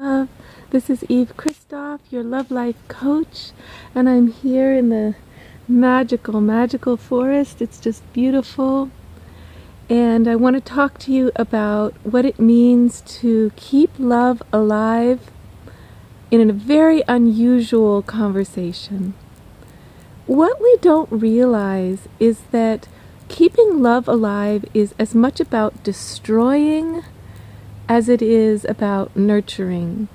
Love. This is Eve Christoph, your love life coach, and I'm here in the magical forest. It's just beautiful, and I want to talk to you about what it means to keep love alive in a very unusual conversation. What we don't realize is that keeping love alive is as much about destroying as it is about nurturing.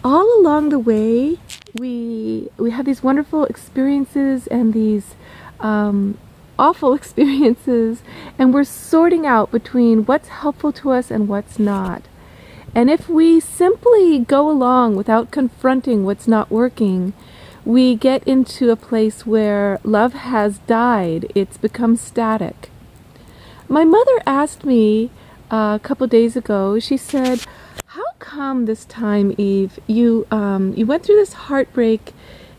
All along the way, we have these wonderful experiences and these awful experiences, and we're sorting out between what's helpful to us and what's not. And if we simply go along without confronting what's not working, we get into a place where love has died. It's become static. My mother asked me a couple days ago, she said, "How come this time, Eve, you went through this heartbreak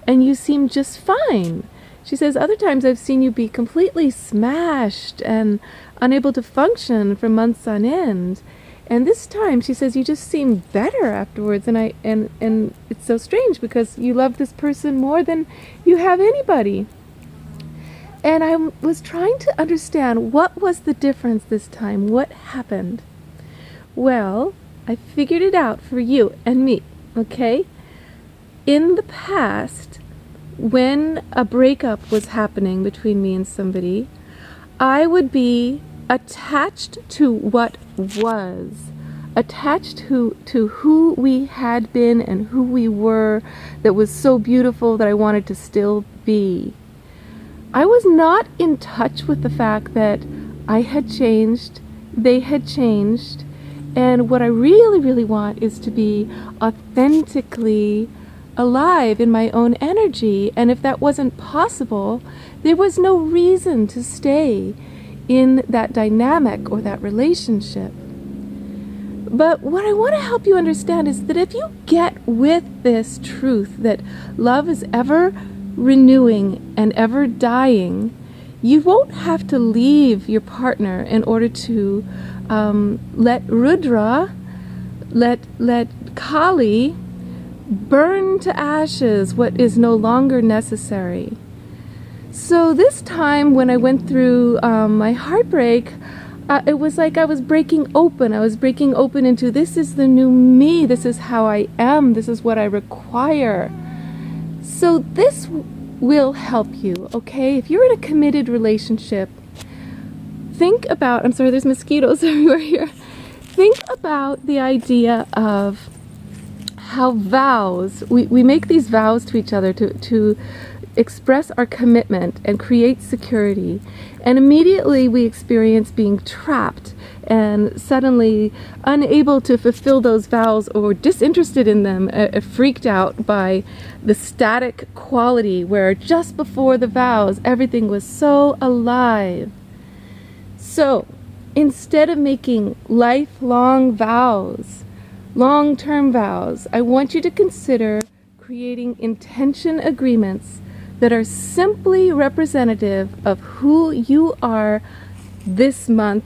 and you seem just fine?" She says, "Other times I've seen you be completely smashed and unable to function for months on end. And this time," she says, "you just seem better afterwards, and it's so strange because you love this person more than you have anybody." And I was trying to understand what was the difference this time, what happened. Well, I figured it out for you and me, okay? In the past, when a breakup was happening between me and somebody, I would be attached to what was, attached to who we had been and who we were, that was so beautiful that I wanted to still be. I was not in touch with the fact that I had changed, they had changed, and what I really want is to be authentically alive in my own energy. And if that wasn't possible, there was no reason to stay in that dynamic or that relationship. But what I want to help you understand is that if you get with this truth that love is ever renewing and ever dying, you won't have to leave your partner in order to let Rudra, let Kali burn to ashes what is no longer necessary. So this time when I went through my heartbreak, it was like I was breaking open. I was breaking open into, this is the new me, this is how I am, this is what I require. So this will help you, okay? If you're in a committed relationship, think about, I'm sorry, there's mosquitoes everywhere here. Think about the idea of how vows, we make these vows to each other to express our commitment and create security. And immediately we experience being trapped and suddenly unable to fulfill those vows or disinterested in them, freaked out by the static quality where just before the vows everything was so alive. So instead of making lifelong vows, long-term vows, I want you to consider creating intention agreements that are simply representative of who you are this month.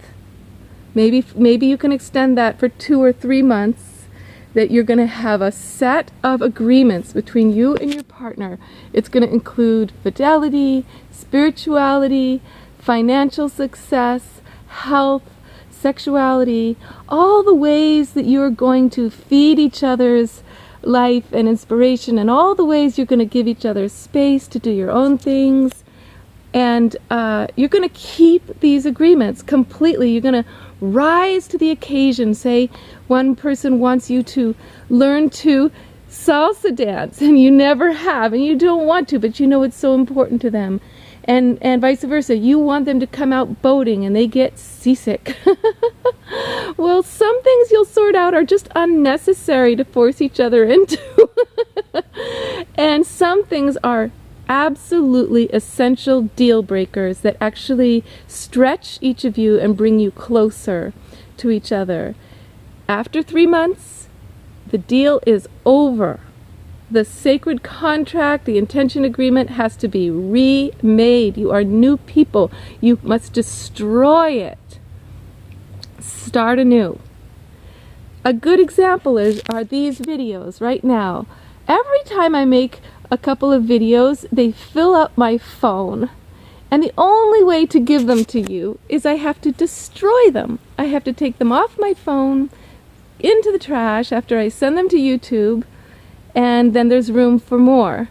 Maybe you can extend that for 2 or 3 months, that you're going to have a set of agreements between you and your partner. It's going to include fidelity, spirituality, financial success, health, sexuality, all the ways that you're going to feed each other's life and inspiration, and all the ways you're going to give each other space to do your own things. And you're going to keep these agreements completely. You're going to rise to the occasion. Say one person wants you to learn to salsa dance and you never have and you don't want to, but you know it's so important to them. And vice versa. You want them to come out boating and they get seasick. Well, some things you'll sort out are just unnecessary to force each other into. And some things are absolutely essential deal breakers that actually stretch each of you and bring you closer to each other. After 3 months, the deal is over. The sacred contract, the intention agreement has to be remade. You are new people. You must destroy it. Start anew. A good example are these videos right now. Every time I make a couple of videos, they fill up my phone. And the only way to give them to you is I have to destroy them. I have to take them off my phone, into the trash after I send them to YouTube, and then there's room for more.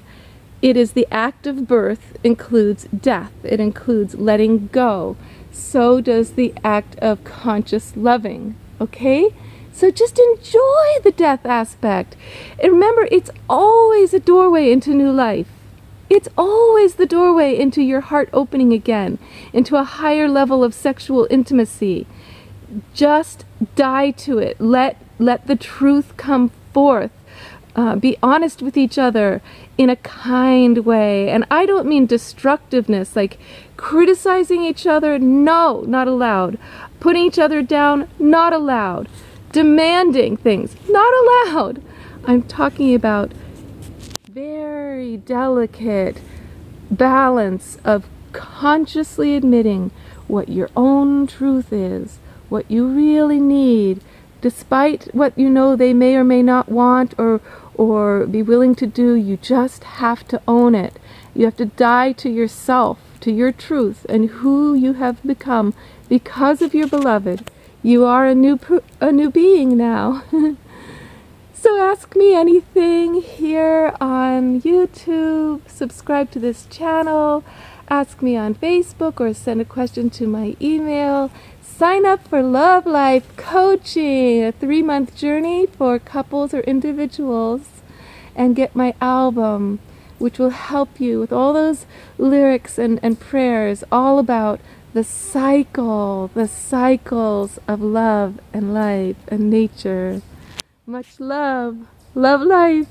It is the act of birth includes death. It includes letting go. So does the act of conscious loving, okay? So just enjoy the death aspect. And remember, it's always a doorway into new life. It's always the doorway into your heart opening again, into a higher level of sexual intimacy. Just die to it. Let the truth come forth. Be honest with each other in a kind way. And I don't mean destructiveness, like criticizing each other. No, not allowed. Putting each other down, not allowed. Demanding things, not allowed. I'm talking about very delicate balance of consciously admitting what your own truth is, what you really need, despite what you know they may or may not want or be willing to do. You just have to own it. You have to die to yourself, to your truth, and who you have become because of your beloved. You are a new being now. So ask me anything here on YouTube, subscribe to this channel, ask me on Facebook, or send a question to my email. Sign up for Love Life Coaching, a 3-month journey for couples or individuals, and get my album, which will help you with all those lyrics and prayers all about the cycles of love and life and nature. Much love. Love life.